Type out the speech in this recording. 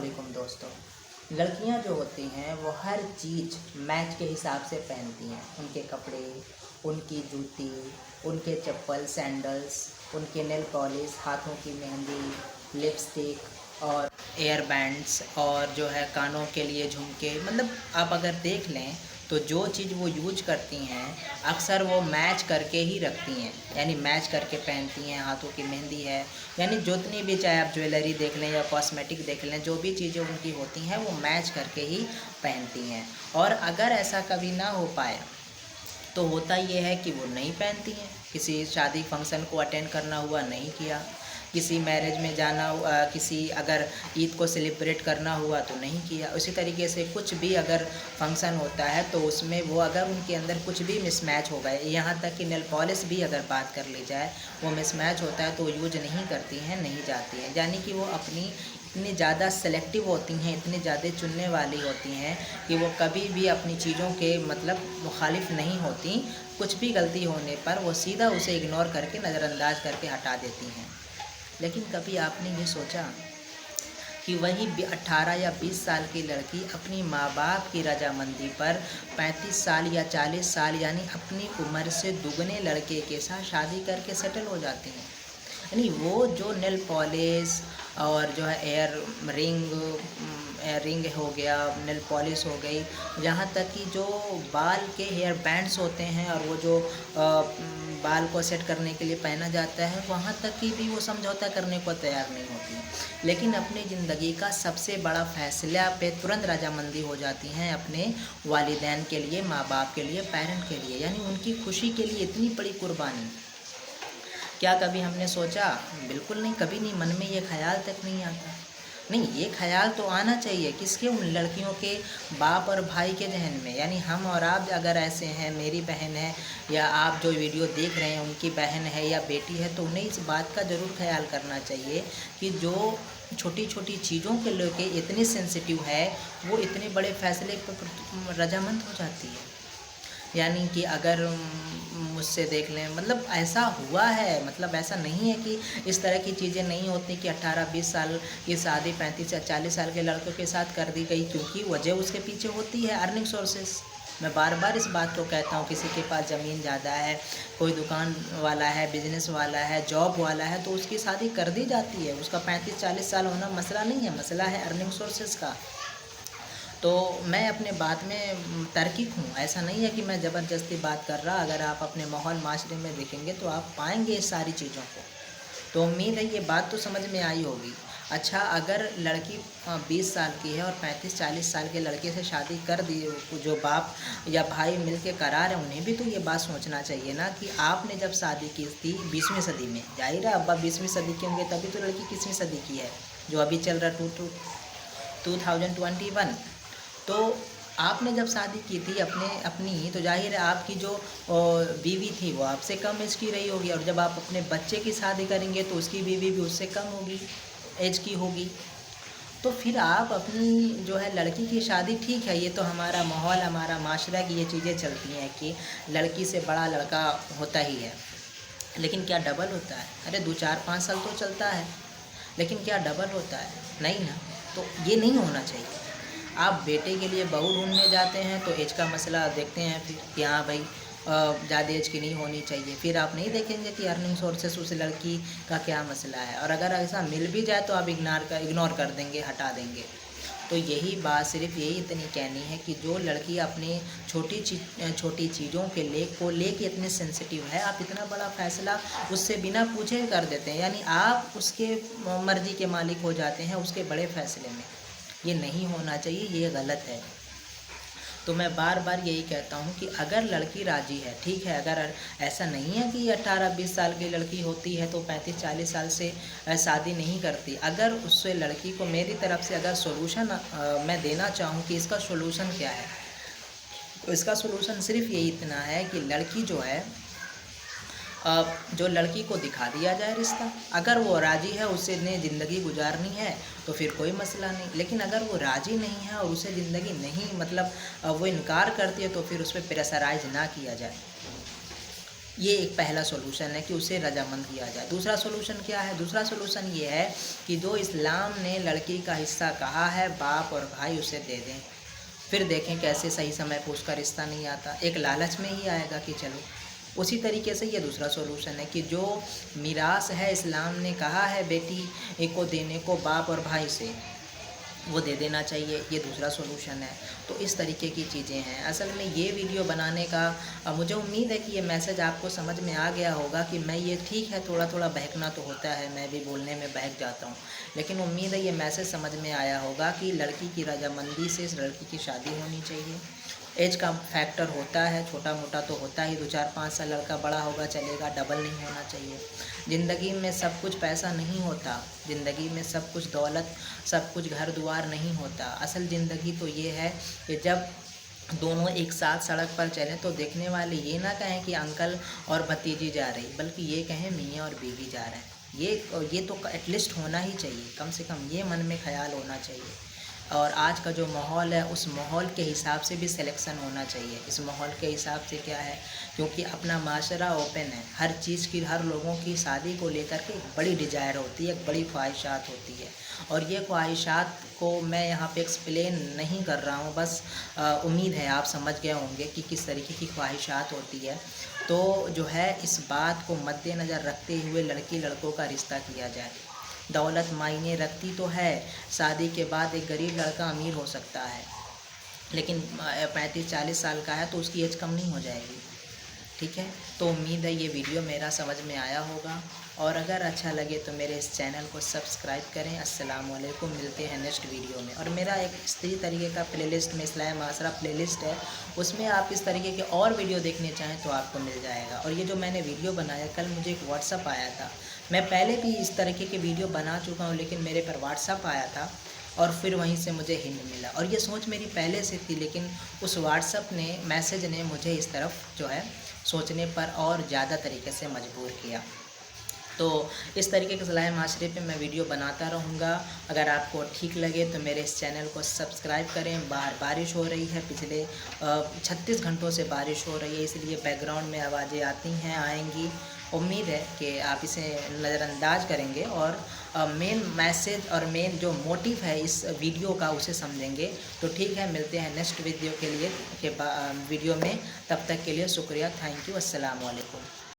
वालेकुम दोस्तों। लड़कियां जो होती हैं वो हर चीज़ मैच के हिसाब से पहनती हैं। उनके कपड़े, उनकी जूती, उनके चप्पल, सैंडल्स, उनके नेल पॉलिश, हाथों की मेहंदी, लिपस्टिक और एयर बैंड्स और जो है कानों के लिए झुमके। मतलब आप अगर देख लें तो जो चीज़ वो यूज करती हैं अक्सर वो मैच करके ही रखती हैं, यानी मैच करके पहनती हैं। हाथों की मेहंदी है, यानी जितनी भी, चाहे आप ज्वेलरी देख लें या कॉस्मेटिक देख लें, जो भी चीज़ें उनकी होती हैं वो मैच करके ही पहनती हैं। और अगर ऐसा कभी ना हो पाए तो होता ये है कि वो नहीं पहनती हैं। किसी शादी फंक्शन को अटेंड करना हुआ, नहीं किया। किसी मैरिज में जाना, किसी अगर ईद को सेलिब्रेट करना हुआ तो नहीं किया। उसी तरीके से कुछ भी अगर फंक्शन होता है तो उसमें वो अगर उनके अंदर कुछ भी मिसमैच हो गए, यहाँ तक कि नेल पॉलिश भी अगर बात कर ली जाए वो मिसमैच होता है तो यूज नहीं करती हैं, नहीं जाती हैं। यानी कि वो अपनी इतनी ज़्यादा सेलेक्टिव होती हैं, इतनी ज़्यादा चुनने वाली होती हैं कि वो कभी भी अपनी चीज़ों के मतलब मुखालिफ नहीं होती। कुछ भी गलती होने पर वो सीधा उसे इग्नोर करके, नज़रअंदाज करके हटा देती हैं। लेकिन कभी आपने ये सोचा कि वही 18 या 20 साल की लड़की अपनी माँ बाप की रजामंदी पर 35 साल या 40 साल यानी अपनी उम्र से दुगने लड़के के साथ शादी करके सेटल हो जाती हैं। यानी वो जो नेल पॉलिश और जो है रिंग हो गया, नेल पॉलिश हो गई, यहाँ तक कि जो बाल के हेयर बैंड्स होते हैं और वो जो बाल को सेट करने के लिए पहना जाता है, वहाँ तक कि भी वो समझौता करने को तैयार नहीं होती। लेकिन अपनी ज़िंदगी का सबसे बड़ा फैसला पे तुरंत रजामंदी हो जाती हैं अपने वालिदैन के लिए, माँ बाप के लिए, पेरेंट के लिए, यानी उनकी खुशी के लिए इतनी बड़ी कुर्बानी। क्या कभी हमने सोचा? बिल्कुल नहीं, कभी नहीं। मन में ये ख्याल तक नहीं आता। नहीं, ये ख्याल तो आना चाहिए किसके? उन लड़कियों के बाप और भाई के जहन में। यानी हम और आप अगर ऐसे हैं, मेरी बहन है या आप जो वीडियो देख रहे हैं उनकी बहन है या बेटी है, तो उन्हें इस बात का ज़रूर ख्याल करना चाहिए कि जो छोटी छोटी चीज़ों के लेके इतनी सेंसिटिव है, वो इतने बड़े फैसले पर रजामंद हो जाती है। यानी कि अगर मुझसे देख लें, मतलब ऐसा हुआ है, मतलब ऐसा नहीं है कि इस तरह की चीज़ें नहीं होती कि 18-20 साल की शादी 35 या 40 साल के लड़कों के साथ कर दी गई, क्योंकि वजह उसके पीछे होती है अर्निंग सोर्सेस। मैं बार बार इस बात को कहता हूँ, किसी के पास ज़मीन ज़्यादा है, कोई दुकान वाला है, बिजनेस वाला है, जॉब वाला है, तो उसकी शादी कर दी जाती है। उसका 35-40 साल होना मसला नहीं है, मसला है अर्निंग सोर्सेस का। तो मैं अपने बात में तार्किक हूँ, ऐसा नहीं है कि मैं ज़बरदस्ती बात कर रहा। अगर आप अपने माहौल माशरे में देखेंगे तो आप पाएंगे इस सारी चीज़ों को। तो उम्मीद है ये बात तो समझ में आई होगी। अच्छा, अगर लड़की 20 साल की है और 35-40 साल के लड़के से शादी कर दी, जो बाप या भाई मिल के करा रहे हैं, उन्हें भी तो ये बात सोचना चाहिए ना कि आपने जब शादी की थी 20वीं सदी में, जाहिर है अब्बा 20वीं सदी के होंगे, तभी तो लड़की किसवीं सदी की है, जो अभी चल रहा 2021। तो आपने जब शादी की थी अपनी, तो जाहिर है आपकी जो बीवी थी वो आपसे कम एज की रही होगी, और जब आप अपने बच्चे की शादी करेंगे तो उसकी बीवी भी उससे कम होगी, एज की होगी। तो फिर आप अपनी जो है लड़की की शादी, ठीक है ये तो हमारा माहौल, हमारा माशरा की ये चीज़ें चलती हैं कि लड़की से बड़ा लड़का होता ही है, लेकिन क्या डबल होता है? अरे 2-4-5 साल तो चलता है, लेकिन क्या डबल होता है? नहीं ना। तो ये नहीं होना चाहिए। आप बेटे के लिए बहू ढूंढने जाते हैं तो एज का मसला देखते हैं फिर कि हाँ भाई ज़्यादा एज की नहीं होनी चाहिए। फिर आप नहीं देखेंगे कि अर्निंग सोर्सेस उस लड़की का क्या मसला है, और अगर ऐसा मिल भी जाए तो आप इग्नोर कर देंगे, हटा देंगे। तो यही बात, सिर्फ यही इतनी कहनी है कि जो लड़की अपनी छोटी चीज़ों के लेके इतनी सेंसिटिव है, आप इतना बड़ा फ़ैसला उससे बिना पूछे कर देते हैं, यानी आप उसके मर्ज़ी के मालिक हो जाते हैं उसके बड़े फ़ैसले में। ये नहीं होना चाहिए, ये गलत है। तो मैं बार बार यही कहता हूँ कि अगर लड़की राज़ी है, ठीक है, अगर ऐसा नहीं है कि 18-20 साल की लड़की होती है तो 35-40 साल से शादी नहीं करती। अगर उससे लड़की को मेरी तरफ से अगर सोल्यूशन मैं देना चाहूँ कि इसका सोल्यूशन क्या है, तो इसका सोल्यूशन सिर्फ यही इतना है कि लड़की जो है, जो लड़की को दिखा दिया जाए रिश्ता। अगर वो राज़ी है, उससे ने ज़िंदगी गुजारनी है तो फिर कोई मसला नहीं। लेकिन अगर वो राज़ी नहीं है और उसे ज़िंदगी नहीं, मतलब वो इनकार करती है, तो फिर उस पर प्रेशराइज ना किया जाए। ये एक पहला सॉल्यूशन है कि उसे रजामंद किया जाए। दूसरा सॉल्यूशन क्या है? दूसरा सॉल्यूशन ये है कि जो इस्लाम ने लड़की का हिस्सा कहा है, बाप और भाई उसे दे दें। फिर देखें कैसे सही समय पर उसका रिश्ता नहीं आता, एक लालच में ही आएगा कि चलो। उसी तरीके से ये दूसरा सॉल्यूशन है कि जो मीरास है, इस्लाम ने कहा है बेटी को देने को बाप और भाई से, वो दे देना चाहिए। ये दूसरा सॉल्यूशन है। तो इस तरीके की चीज़ें हैं। असल में ये वीडियो बनाने का मुझे उम्मीद है कि ये मैसेज आपको समझ में आ गया होगा कि मैं ये ठीक है, थोड़ा थोड़ा बहकना तो होता है, मैं भी बोलने में बहक जाता हूँ, लेकिन उम्मीद है ये मैसेज समझ में आया होगा कि लड़की की रजामंदी से इस लड़की की शादी होनी चाहिए। एज का फैक्टर होता है, छोटा मोटा तो होता ही, 2-4-5 साल लड़का बड़ा होगा चलेगा, डबल नहीं होना चाहिए। ज़िंदगी में सब कुछ पैसा नहीं होता, ज़िंदगी में सब कुछ दौलत, सब कुछ घर दुआर नहीं होता। असल ज़िंदगी तो ये है कि जब दोनों एक साथ सड़क पर चलें तो देखने वाले ये ना कहें कि अंकल और भतीजी जा रही, बल्कि ये कहें मियाँ और बीवी जा रहे हैं। ये तो एटलीस्ट होना ही चाहिए, कम से कम ये मन में ख्याल होना चाहिए। और आज का जो माहौल है, उस माहौल के हिसाब से भी सिलेक्शन होना चाहिए। इस माहौल के हिसाब से क्या है, क्योंकि अपना माशरा ओपन है, हर चीज़ की, हर लोगों की शादी को लेकर के एक बड़ी डिज़ायर होती है, एक बड़ी ख्वाहिशात होती है। और ये ख्वाहिशात को मैं यहाँ पे एक्सप्लेन नहीं कर रहा हूँ, बस उम्मीद है आप समझ गए होंगे कि किस तरीके की ख्वाहिशात होती है। तो जो है, इस बात को मद्देनज़र रखते हुए लड़की लड़कों का रिश्ता किया जाए। दौलत मायने रखती तो है, शादी के बाद एक गरीब लड़का अमीर हो सकता है, लेकिन 35-40 साल का है तो उसकी एज कम नहीं हो जाएगी। ठीक है, तो उम्मीद है ये वीडियो मेरा समझ में आया होगा, और अगर अच्छा लगे तो मेरे इस चैनल को सब्सक्राइब करें। अस्सलाम वालेकुम, मिलते हैं नेक्स्ट वीडियो में। और मेरा एक इसी तरीके का प्लेलिस्ट में इस्लाह माशरा प्लेलिस्ट है, उसमें आप इस तरीके के और वीडियो देखने चाहें तो आपको मिल जाएगा। और ये जो मैंने वीडियो बनाया, कल मुझे एक व्हाट्सअप आया था, मैं पहले भी इस तरीके के वीडियो बना चुका हूँ, लेकिन मेरे पर व्हाट्सअप आया था और फिर वहीं से मुझे हिंट मिला। और ये सोच मेरी पहले से थी, लेकिन उस व्हाट्सअप ने, मैसेज ने मुझे इस तरफ जो है सोचने पर और ज़्यादा तरीके से मजबूर किया। तो इस तरीके के इस्लाह माशरे पे मैं वीडियो बनाता रहूँगा। अगर आपको ठीक लगे तो मेरे इस चैनल को सब्सक्राइब करें। बाहर बारिश हो रही है, पिछले 36 घंटों से बारिश हो रही है, इसलिए बैकग्राउंड में आवाज़ें आती हैं, आएंगी। उम्मीद है कि आप इसे नज़रअंदाज करेंगे और मेन मैसेज और मेन जो मोटिव है इस वीडियो का उसे समझेंगे। तो ठीक है, मिलते हैं नेक्स्ट वीडियो के लिए वीडियो में। तब तक के लिए शुक्रिया, थैंक यू, अस्सलाम वालेकुम।